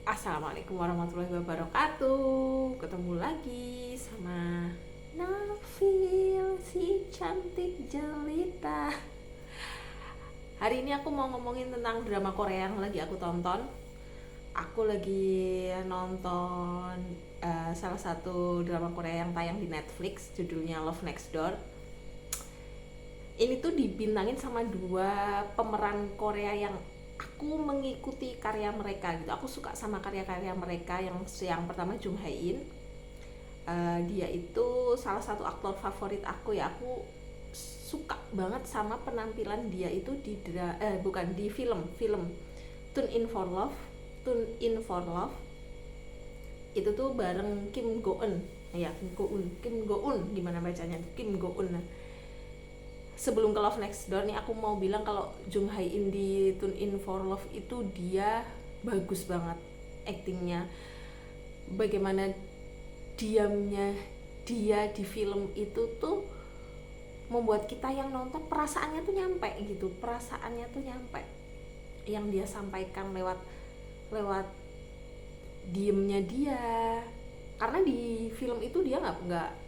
Assalamualaikum warahmatullahi wabarakatuh. Ketemu lagi sama Nafil, si cantik jelita. Hari ini aku mau ngomongin tentang drama Korea yang lagi aku tonton. Aku lagi nonton salah satu drama Korea yang tayang di Netflix, judulnya Love Next Door. Ini tuh dibintangin sama dua pemeran Korea yang aku mengikuti karya mereka gitu. Aku suka sama karya-karya mereka. Yang pertama Jung Hae In. Dia itu salah satu aktor favorit aku ya. Aku suka banget sama penampilan dia itu di film Tune In For Love. Tune In For Love itu tuh bareng Kim Go Eun. Ya, Kim Go Eun gimana bacanya? Kim Go Eun. Sebelum ke Love Next Door nih, aku mau bilang kalau Jung Hae In di Tune In For Love itu dia bagus banget aktingnya. Bagaimana diamnya dia di film itu tuh membuat kita yang nonton perasaannya tuh nyampe gitu. Perasaannya tuh nyampe yang dia sampaikan lewat diemnya dia. Karena di film itu dia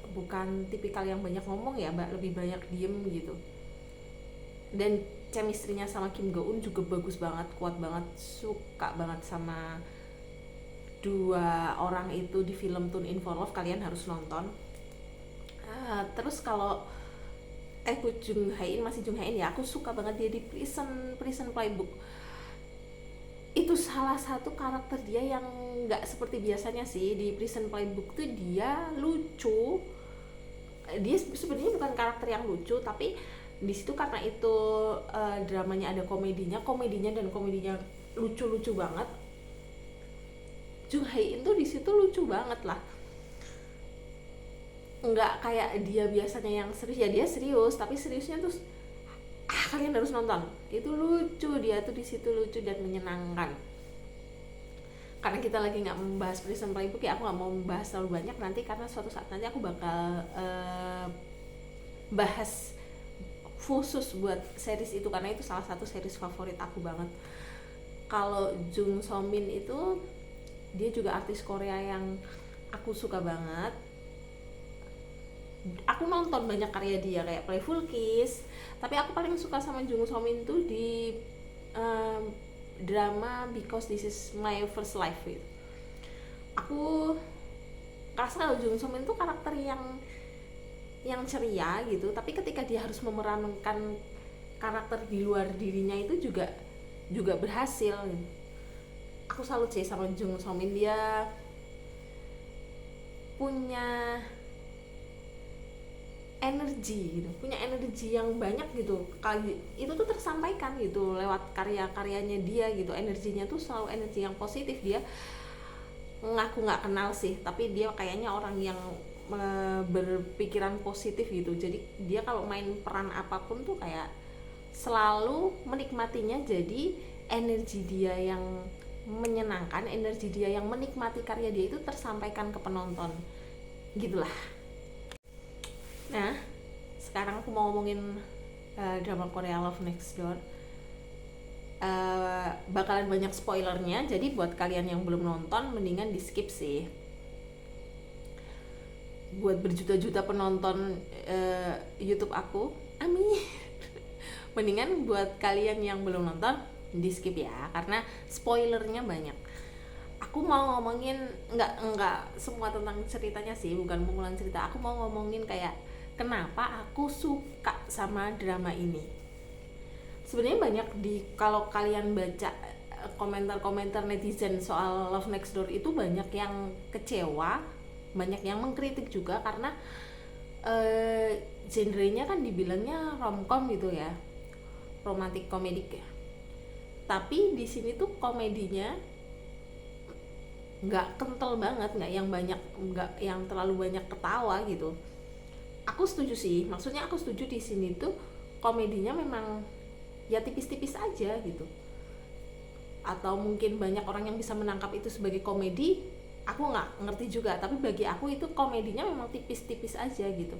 bukan tipikal yang banyak ngomong ya, lebih banyak diem gitu. Dan chemistry-nya sama Kim Go Eun juga bagus banget, kuat banget. Suka banget sama dua orang itu di film Tune In For Love, kalian harus nonton. Terus kalau Jung Hae In, masih Jung Hae In ya, aku suka banget dia di Prison Playbook. Itu salah satu karakter dia yang nggak seperti biasanya sih. Di Prison Playbook tuh dia lucu. Dia sebenarnya bukan karakter yang lucu, tapi di situ karena itu dramanya ada komedinya lucu-lucu banget. Jung Hae In tuh di situ lucu banget lah, nggak kayak dia biasanya yang serius. Ya dia serius, tapi seriusnya tuh kalian harus nonton. Itu lucu, dia tuh di situ lucu dan menyenangkan. Karena kita lagi nggak membahas Prison Playbook ya, aku nggak mau membahas terlalu banyak nanti, karena suatu saat nanti aku bakal bahas khusus buat series itu, karena itu salah satu series favorit aku banget. Kalau Jung So Min itu dia juga artis Korea yang aku suka banget. Aku nonton banyak karya dia kayak Playful Kiss, tapi aku paling suka sama Jung So Min tuh di drama Because This Is My First Life gitu. Aku rasa kalau Jung So Min tuh karakter yang ceria gitu, tapi ketika dia harus memerankan karakter di luar dirinya itu juga berhasil gitu. Aku salut sih sama Jung So Min, dia punya energi yang banyak gitu. Itu tuh tersampaikan gitu lewat karya-karyanya dia gitu. Energinya tuh selalu energi yang positif. Dia ngaku nggak kenal sih, tapi dia kayaknya orang yang berpikiran positif gitu. Jadi dia kalau main peran apapun tuh kayak selalu menikmatinya. Jadi energi dia yang menyenangkan, energi dia yang menikmati karya dia itu tersampaikan ke penonton gitulah. Nah, sekarang aku mau ngomongin drama Korea Love Next Door. Bakalan banyak spoilernya, jadi buat kalian yang belum nonton mendingan di skip sih. Buat berjuta-juta penonton YouTube aku, amin. Mendingan buat kalian yang belum nonton di skip ya, karena spoilernya banyak. Aku mau ngomongin nggak semua tentang ceritanya sih, bukan mengulang cerita. Aku mau ngomongin kayak kenapa aku suka sama drama ini. Sebenarnya banyak kalau kalian baca komentar-komentar netizen soal Love Next Door itu banyak yang kecewa, banyak yang mengkritik juga, karena genrenya kan dibilangnya romcom gitu ya, romantic komedik ya. Tapi di sini tuh komedinya nggak kental banget, nggak yang terlalu banyak ketawa gitu. Aku setuju sih, maksudnya aku setuju di sini tuh komedinya memang ya tipis-tipis aja gitu. Atau mungkin banyak orang yang bisa menangkap itu sebagai komedi, aku nggak ngerti juga. Tapi bagi aku itu komedinya memang tipis-tipis aja gitu.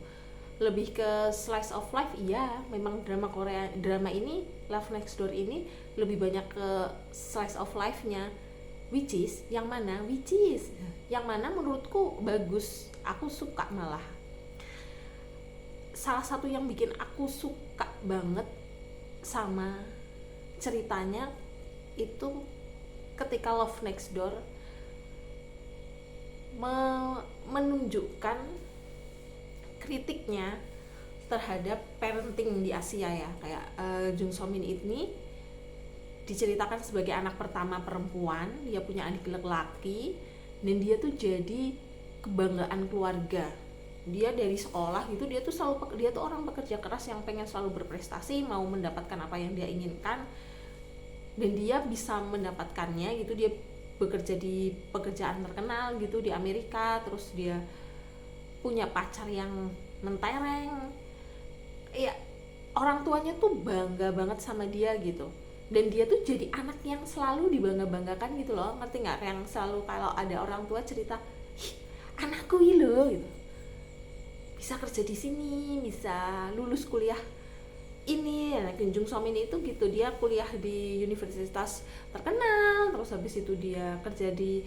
Lebih ke slice of life, iya memang drama ini Love Next Door ini lebih banyak ke slice of life-nya. yang mana menurutku bagus, aku suka malah. Salah satu yang bikin aku suka banget sama ceritanya itu ketika Love Next Door menunjukkan kritiknya terhadap parenting di Asia ya, kayak Jung So Min ini diceritakan sebagai anak pertama perempuan, dia punya adik laki-laki dan dia tuh jadi kebanggaan keluarga. Dia dari sekolah gitu, dia tuh orang pekerja keras yang pengen selalu berprestasi, mau mendapatkan apa yang dia inginkan dan dia bisa mendapatkannya gitu. Dia bekerja di pekerjaan terkenal gitu di Amerika, terus dia punya pacar yang mentereng ya, orang tuanya tuh bangga banget sama dia gitu, dan dia tuh jadi anak yang selalu dibangga-banggakan gitu loh, ngerti nggak? Yang selalu kalau ada orang tua cerita, anakku ini loh gitu, bisa kerja di sini, bisa lulus kuliah ini. Nah, Jung So Min itu gitu, dia kuliah di universitas terkenal, terus habis itu dia kerja di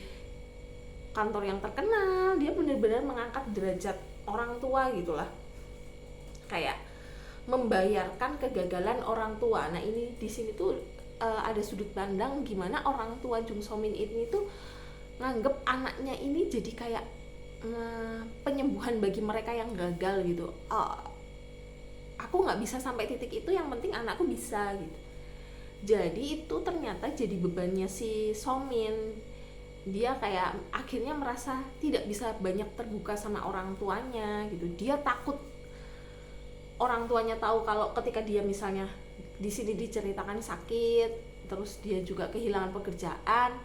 kantor yang terkenal, dia benar-benar mengangkat derajat orang tua gitulah, kayak membayarkan kegagalan orang tua. Nah ini di sini tuh ada sudut pandang gimana orang tua Jung So Min ini tuh nganggep anaknya ini jadi kayak penyembuhan bagi mereka yang gagal gitu. Aku nggak bisa sampai titik itu, yang penting anakku bisa gitu. Jadi itu ternyata jadi bebannya si So Min. Dia kayak akhirnya merasa tidak bisa banyak terbuka sama orang tuanya gitu. Dia takut orang tuanya tahu kalau ketika dia misalnya di sini diceritakan sakit, terus dia juga kehilangan pekerjaan,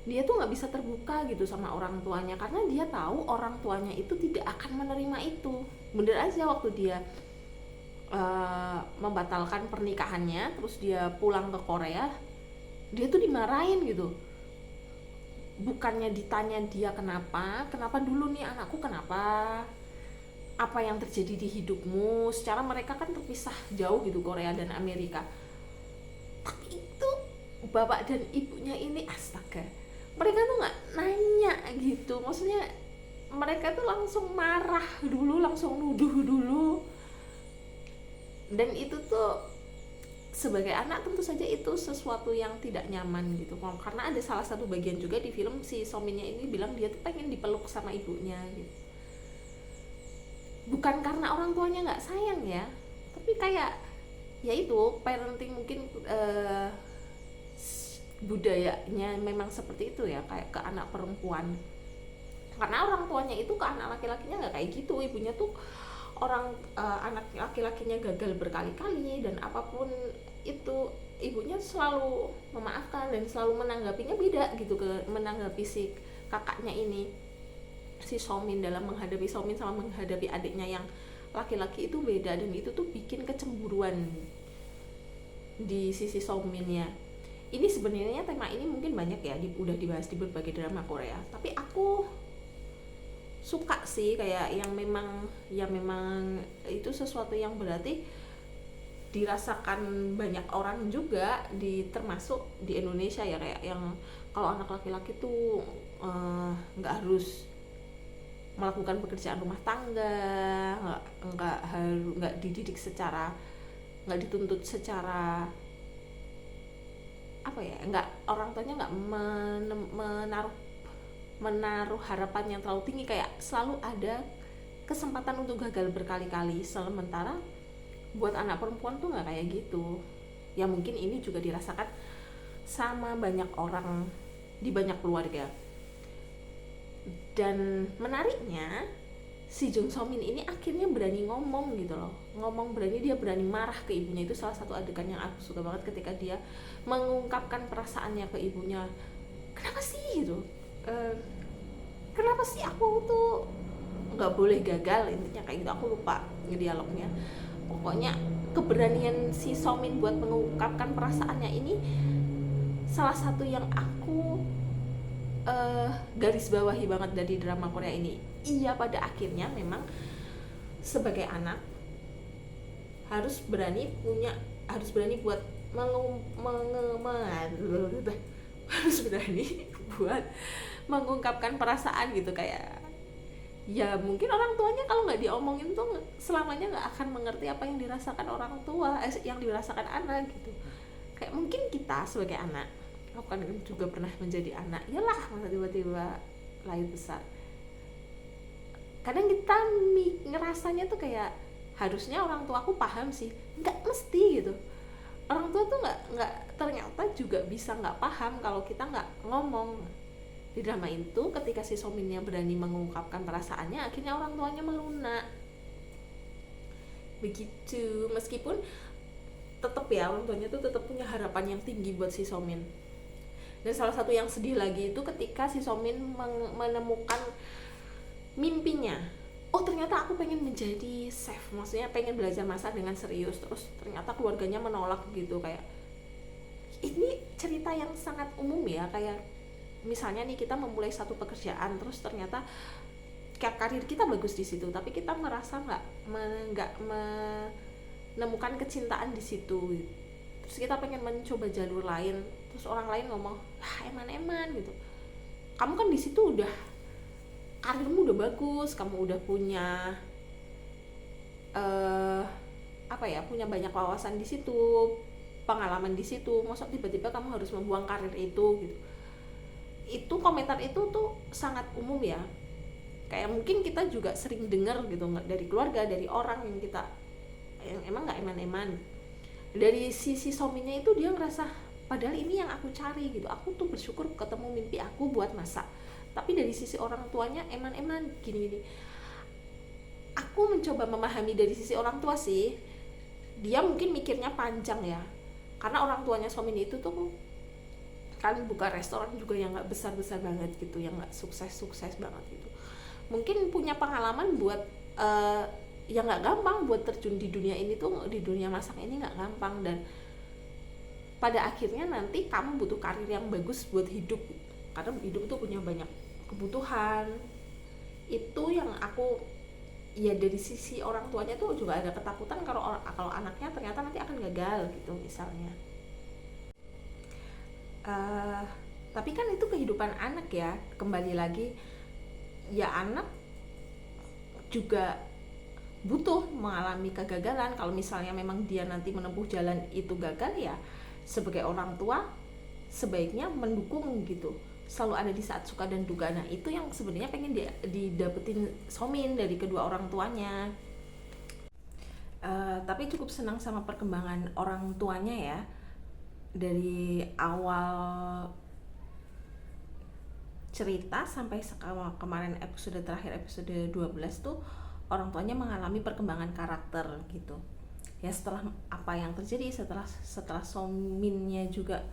dia tuh nggak bisa terbuka gitu sama orang tuanya karena dia tahu orang tuanya itu tidak akan menerima itu. Bener aja waktu dia membatalkan pernikahannya, terus dia pulang ke Korea, dia tuh dimarahin gitu. Bukannya ditanya dia kenapa dulu nih anakku, kenapa, apa yang terjadi di hidupmu. Secara mereka kan terpisah jauh gitu, Korea dan Amerika, tapi itu bapak dan ibunya ini astaga, mereka tuh nggak nanya gitu. Maksudnya mereka tuh langsung marah dulu, langsung nuduh dulu. Dan itu tuh sebagai anak tentu saja itu sesuatu yang tidak nyaman gitu, karena ada salah satu bagian juga di film si So Min-nya ini bilang dia tuh pengen dipeluk sama ibunya gitu. Bukan karena orang tuanya nggak sayang ya, tapi kayak ya itu parenting mungkin budayanya memang seperti itu ya, kayak ke anak perempuan. Karena orang tuanya itu ke anak laki-lakinya nggak kayak gitu. Ibunya tuh anak laki-lakinya gagal berkali-kali dan apapun itu ibunya selalu memaafkan dan selalu menanggapinya beda gitu, menanggapi si kakaknya ini, si So Min, dalam menghadapi So Min sama menghadapi adiknya yang laki-laki itu beda. Dan itu tuh bikin kecemburuan di sisi So Min ya. Ini sebenarnya tema ini mungkin banyak ya udah dibahas di berbagai drama Korea, tapi aku suka sih kayak yang memang itu sesuatu yang berarti dirasakan banyak orang juga, termasuk di Indonesia ya, kayak yang kalau anak laki-laki tuh nggak harus melakukan pekerjaan rumah tangga, nggak dididik secara, nggak dituntut secara apa ya, nggak, orang tuanya nggak menaruh harapan yang terlalu tinggi, kayak selalu ada kesempatan untuk gagal berkali-kali. Sementara buat anak perempuan tuh nggak kayak gitu ya. Mungkin ini juga dirasakan sama banyak orang di banyak keluarga. Dan menariknya si Jung So Min ini akhirnya berani ngomong gitu loh, dia berani marah ke ibunya. Itu salah satu adegan yang aku suka banget, ketika dia mengungkapkan perasaannya ke ibunya. Kenapa sih gitu, kenapa sih aku tuh nggak boleh gagal, intinya kayak gitu. Aku lupa dialognya. Pokoknya keberanian si So Min buat mengungkapkan perasaannya ini salah satu yang aku garis bawahi banget dari drama Korea ini. Iya, pada akhirnya memang sebagai anak harus berani buat harus berani buat mengungkapkan perasaan gitu. Kayak ya mungkin orang tuanya kalau nggak diomongin tuh selamanya nggak akan mengerti apa yang dirasakan orang tua, yang dirasakan anak gitu. Kayak mungkin kita sebagai anak, aku kan juga pernah menjadi anak, iyalah masa tiba-tiba lahir besar. Kadang kita ngerasanya tuh kayak harusnya orang tua aku paham sih, nggak mesti gitu. Orang tua tuh nggak ternyata juga bisa nggak paham kalau kita nggak ngomong. Di drama itu ketika si Sominnya berani mengungkapkan perasaannya, akhirnya orang tuanya melunak. Begitu, meskipun tetap ya orang tuanya tuh tetap punya harapan yang tinggi buat si Somin. Dan salah satu yang sedih lagi itu ketika si Somin menemukan mimpinya. Oh ternyata aku pengen menjadi chef, maksudnya pengen belajar masak dengan serius. Terus ternyata keluarganya menolak gitu. Kayak ini cerita yang sangat umum ya, kayak misalnya nih kita memulai satu pekerjaan, terus ternyata karir kita bagus di situ, tapi kita merasa nggak menemukan kecintaan di situ. Terus kita pengen mencoba jalur lain, terus orang lain ngomong, eman-eman gitu. Kamu kan di situ udah karirmu udah bagus, kamu udah punya punya banyak wawasan di situ, pengalaman di situ. Masa tiba-tiba kamu harus membuang karir itu gitu. Itu komentar itu tuh sangat umum ya, kayak mungkin kita juga sering dengar gitu dari keluarga, dari orang yang emang nggak eman-eman. Dari sisi Sominnya itu dia ngerasa padahal ini yang aku cari gitu, aku tuh bersyukur ketemu mimpi aku buat masak. Tapi dari sisi orang tuanya eman-eman gini-gini. Aku mencoba memahami dari sisi orang tua sih, dia mungkin mikirnya panjang ya, karena orang tuanya Somin itu tuh kan buka restoran juga yang nggak besar-besar banget gitu, yang nggak sukses banget gitu. Mungkin punya pengalaman buat yang nggak gampang buat terjun di dunia ini tuh, di dunia masak ini nggak gampang. Dan pada akhirnya nanti kamu butuh karir yang bagus buat hidup, karena hidup tuh punya banyak kebutuhan. Itu yang aku ya dari sisi orang tuanya tuh juga ada ketakutan kalau anaknya ternyata nanti akan gagal gitu misalnya. Tapi kan itu kehidupan anak ya, kembali lagi ya anak juga butuh mengalami kegagalan. Kalau misalnya memang dia nanti menempuh jalan itu gagal, ya sebagai orang tua sebaiknya mendukung gitu, selalu ada di saat suka dan duka. Nah itu yang sebenarnya pengen didapetin Somin dari kedua orang tuanya. Tapi cukup senang sama perkembangan orang tuanya ya. Dari awal cerita sampai kemarin episode terakhir, episode 12 tuh orang tuanya mengalami perkembangan karakter gitu. Ya setelah apa yang terjadi, setelah Sominnya juga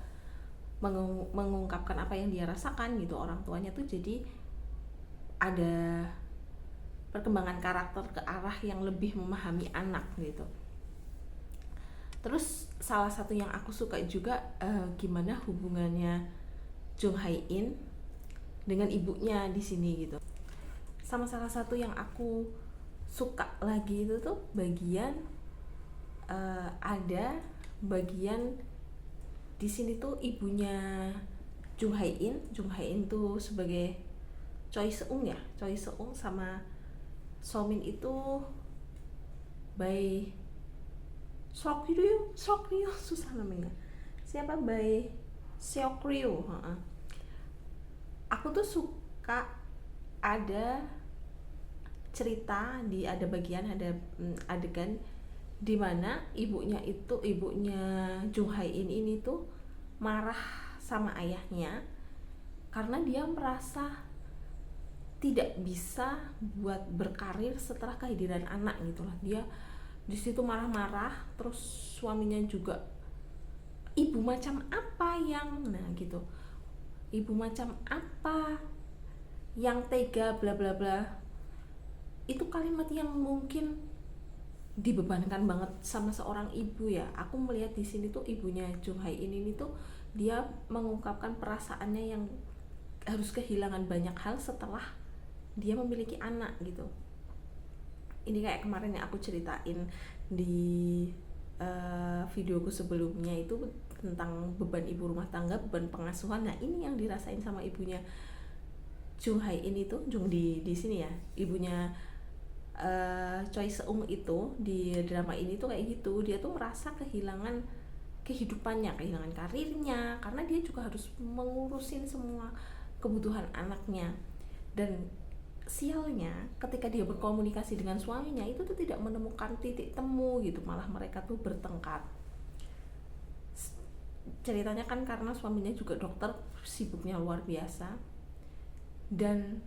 mengungkapkan apa yang dia rasakan gitu, orang tuanya tuh jadi ada perkembangan karakter ke arah yang lebih memahami anak gitu. Terus salah satu yang aku suka juga gimana hubungannya Jung Hae In dengan ibunya di sini gitu. Sama salah satu yang aku suka lagi itu tuh bagian ada bagian di sini tuh ibunya Jung Hae In tuh sebagai Choi Seung ya, Choi Seung sama Somin itu by Seokryu susah namanya. Siapa by Seokryu? Aku tuh suka ada cerita ada bagian, ada adegan di mana ibunya Jung Hae In ini tuh marah sama ayahnya karena dia merasa tidak bisa buat berkarir setelah kehadiran anak gitu lah. Dia di situ marah-marah, terus suaminya juga ibu macam apa yang ibu macam apa yang tega bla bla bla. Itu kalimat yang mungkin dibebankan banget sama seorang ibu ya. Aku melihat di sini tuh ibunya Jung Hae In ini tuh dia mengungkapkan perasaannya yang harus kehilangan banyak hal setelah dia memiliki anak gitu. Ini kayak kemarin yang aku ceritain di videoku sebelumnya itu, tentang beban ibu rumah tangga, beban pengasuhan. Nah ini yang dirasain sama ibunya Jung Hae In itu, Jung di sini ya, ibunya Choi Seung itu di drama ini tuh kayak gitu. Dia tuh merasa kehilangan kehidupannya, kehilangan karirnya, karena dia juga harus mengurusin semua kebutuhan anaknya. Dan sialnya ketika dia berkomunikasi dengan suaminya itu tuh tidak menemukan titik temu gitu, malah mereka tuh bertengkar. Ceritanya kan karena suaminya juga dokter, sibuknya luar biasa. Dan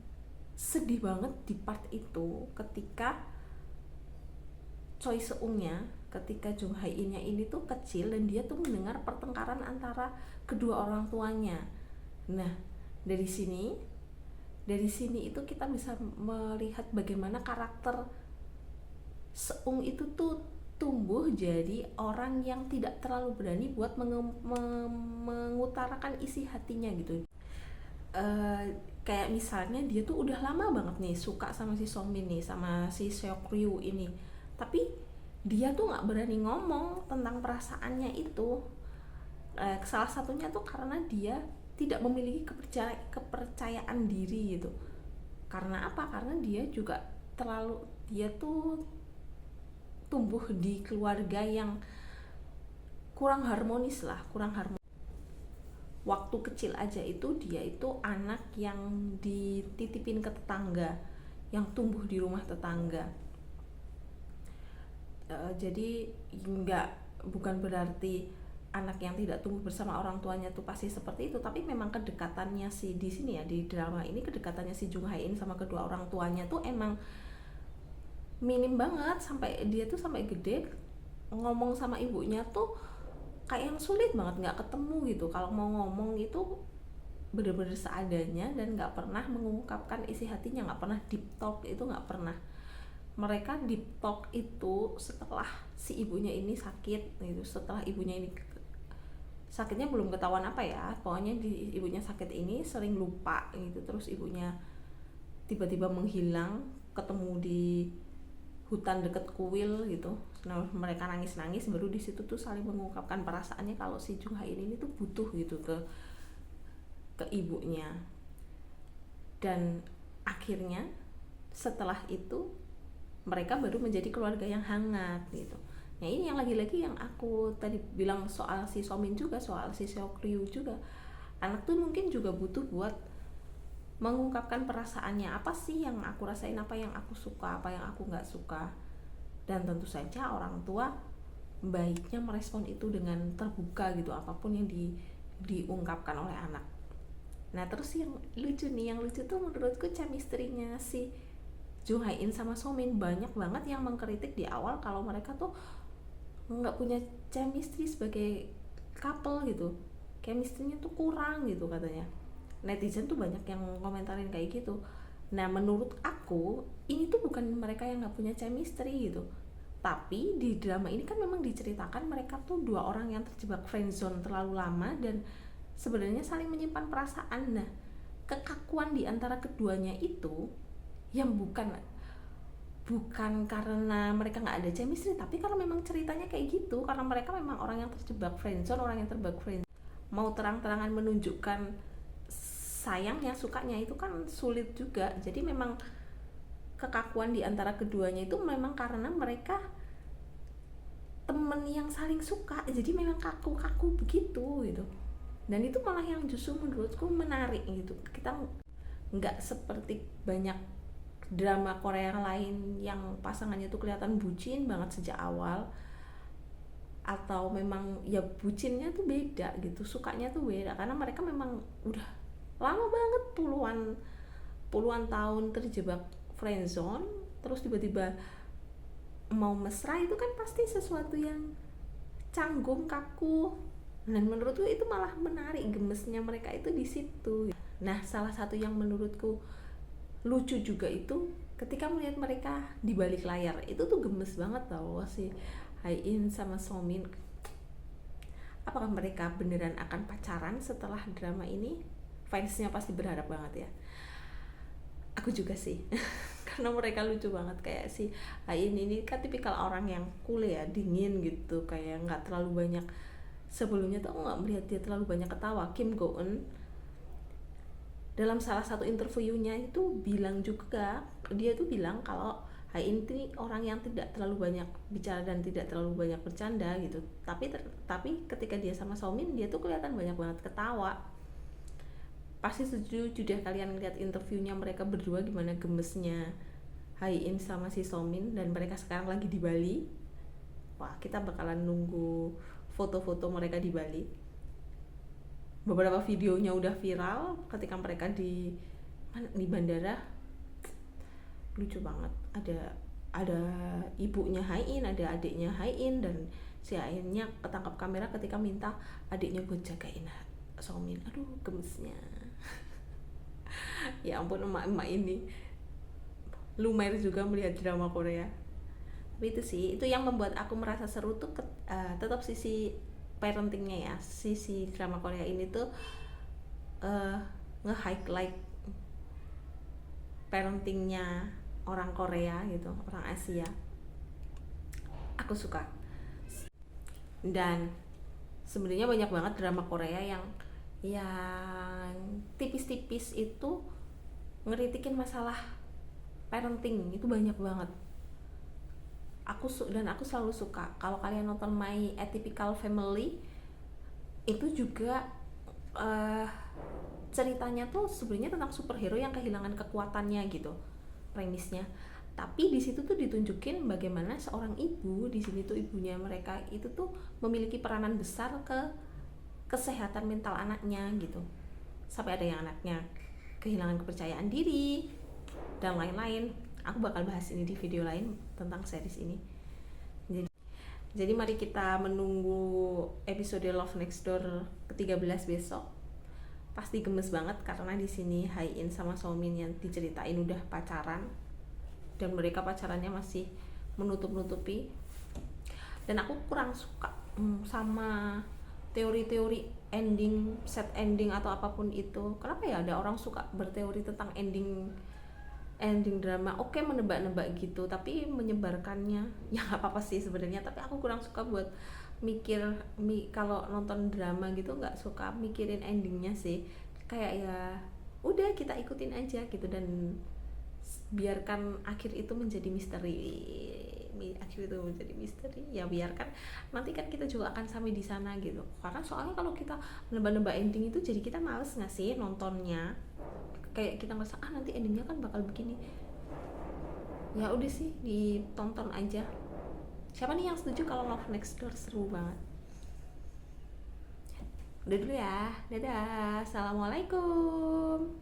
sedih banget di part itu ketika Choi Seungnya, ketika Jung Hae In-nya ini tuh kecil dan dia tuh mendengar pertengkaran antara kedua orang tuanya. Nah, dari sini itu kita bisa melihat bagaimana karakter Seung itu tuh tumbuh jadi orang yang tidak terlalu berani buat mengutarakan isi hatinya gitu. Kayak misalnya dia tuh udah lama banget nih suka sama si Somin nih, sama si Seok Ryu ini, tapi dia tuh nggak berani ngomong tentang perasaannya itu. Salah satunya tuh karena dia tidak memiliki kepercayaan diri gitu. Karena apa? Karena dia juga dia tuh tumbuh di keluarga yang kurang harmonis. Waktu kecil aja itu dia itu anak yang dititipin ke tetangga, yang tumbuh di rumah tetangga. Jadi bukan berarti anak yang tidak tumbuh bersama orang tuanya tuh pasti seperti itu, tapi memang kedekatannya di sini ya, di drama ini kedekatannya si Jung Hae In sama kedua orang tuanya tuh emang minim banget, sampai dia tuh sampai gede ngomong sama ibunya tuh kayak yang sulit banget, nggak ketemu gitu. Kalau mau ngomong itu bener-bener seadanya dan nggak pernah mengungkapkan isi hatinya, nggak pernah deep talk, itu nggak pernah. Mereka deep talk itu setelah si ibunya ini sakit gitu. Setelah ibunya ini sakitnya belum ketahuan apa ya, pokoknya ibunya sakit ini sering lupa gitu, terus ibunya tiba-tiba menghilang, ketemu di hutan deket kuil gitu. Nah mereka nangis-nangis, baru di situ tuh saling mengungkapkan perasaannya kalau si Jung Hae In ini tuh butuh gitu ke ibunya. Dan akhirnya setelah itu mereka baru menjadi keluarga yang hangat gitu. Nah ini yang lagi-lagi yang aku tadi bilang soal si Somin juga, soal si Seok Ryu juga. Anak tuh mungkin juga butuh buat mengungkapkan perasaannya, apa sih yang aku rasain, apa yang aku suka, apa yang aku nggak suka. Dan tentu saja orang tua baiknya merespon itu dengan terbuka gitu, apapun yang diungkapkan oleh anak. Nah terus yang lucu tuh menurutku chemistry-nya si Jung Hae In sama Somin. Banyak banget yang mengkritik di awal kalau mereka tuh nggak punya chemistry sebagai couple gitu, chemistry-nya tuh kurang gitu katanya. Netizen tuh banyak yang komentarin kayak gitu. Nah menurut aku ini tuh bukan mereka yang nggak punya chemistry gitu, tapi di drama ini kan memang diceritakan mereka tuh dua orang yang terjebak friendzone terlalu lama dan sebenarnya saling menyimpan perasaan. Nah kekakuan di antara keduanya itu yang bukan karena mereka nggak ada chemistry, tapi karena memang ceritanya kayak gitu, karena mereka memang orang yang terjebak friendzone, orang yang terjebak friendzone. Mau terang-terangan menunjukkan sayangnya, sukanya itu kan sulit juga. Jadi memang kekakuan di antara keduanya itu memang karena mereka temen yang saling suka, jadi memang kaku-kaku begitu gitu. Dan itu malah yang justru menurutku menarik gitu. Kita nggak seperti banyak drama Korea yang lain yang pasangannya tuh kelihatan bucin banget sejak awal, atau memang ya bucinnya tuh beda gitu, sukanya tuh beda, karena mereka memang udah lama banget, puluhan tahun terjebak friendzone, terus tiba-tiba mau mesra itu kan pasti sesuatu yang canggung, kaku. Dan menurutku itu malah menarik, gemesnya mereka itu di situ. Nah salah satu yang menurutku lucu juga itu ketika melihat mereka di balik layar, itu tuh gemes banget tau, si Hae In sama Somin. Apakah mereka beneran akan pacaran setelah drama ini? Fansnya pasti berharap banget ya, aku juga sih. Karena mereka lucu banget, kayak si Hae In ini kan tipikal orang yang cool ya, dingin gitu, kayak nggak terlalu banyak sebelumnya tuh aku nggak melihat dia terlalu banyak ketawa. Kim Go Eun dalam salah satu interviewnya itu bilang juga, dia tuh bilang kalau Hai In ini orang yang tidak terlalu banyak bicara dan tidak terlalu banyak bercanda gitu, tapi ketika dia sama Somin dia tuh kelihatan banyak banget ketawa. Pasti setuju deh kalian lihat interviewnya mereka berdua gimana gemesnya Hai In sama si Somin, dan mereka sekarang lagi di Bali. Wah, kita bakalan nunggu foto-foto mereka di Bali. Beberapa videonya udah viral ketika mereka di bandara, lucu banget. Ada ibunya Hai In, ada adiknya Hai In, dan si Hai In-nya ketangkap kamera ketika minta adiknya buat jagain Somin. Aduh, gemesnya. Ya ampun, emak-emak ini lumayan juga melihat drama Korea. Tapi itu sih, itu yang membuat aku merasa seru tuh tetap sisi parentingnya ya. Sisi drama Korea ini tuh nge-highlight parentingnya orang Korea gitu, orang Asia. Aku suka. Dan sebenarnya banyak banget drama Korea yang tipis-tipis itu ngeritikin masalah parenting, itu banyak banget. Aku selalu suka kalau kalian nonton My Atypical Family, itu juga ceritanya tuh sebenarnya tentang superhero yang kehilangan kekuatannya gitu premisnya, tapi di situ tuh ditunjukin bagaimana seorang ibu di sini tuh, ibunya mereka itu tuh memiliki peranan besar ke kesehatan mental anaknya gitu, sampai ada yang anaknya kehilangan kepercayaan diri dan lain-lain. Aku bakal bahas ini di video lain tentang series ini. Jadi mari kita menunggu episode Love Next Door ke-13 besok. Pasti gemes banget karena di sini Hai In sama Somin yang diceritain udah pacaran, dan mereka pacarannya masih menutup-nutupi. Dan aku kurang suka sama teori-teori ending, set ending atau apapun itu. Kenapa ya ada orang suka berteori tentang ending drama? Oke, menebak-nebak gitu, tapi menyebarkannya ya nggak apa-apa sih sebenarnya, tapi aku kurang suka buat kalau nonton drama gitu, nggak suka mikirin endingnya sih. Kayak ya udah kita ikutin aja gitu, dan biarkan akhir itu menjadi misteri. Ya biarkan nanti kan kita juga akan sampai di sana gitu. Karena soalnya kalau kita menebak-nebak ending itu jadi kita males nggak sih nontonnya. Kayak kita ngerasa nanti endingnya kan bakal begini. Ya udah sih, ditonton aja. Siapa nih yang setuju kalau Love Next Door seru banget? Udah dulu ya, dadah, assalamualaikum.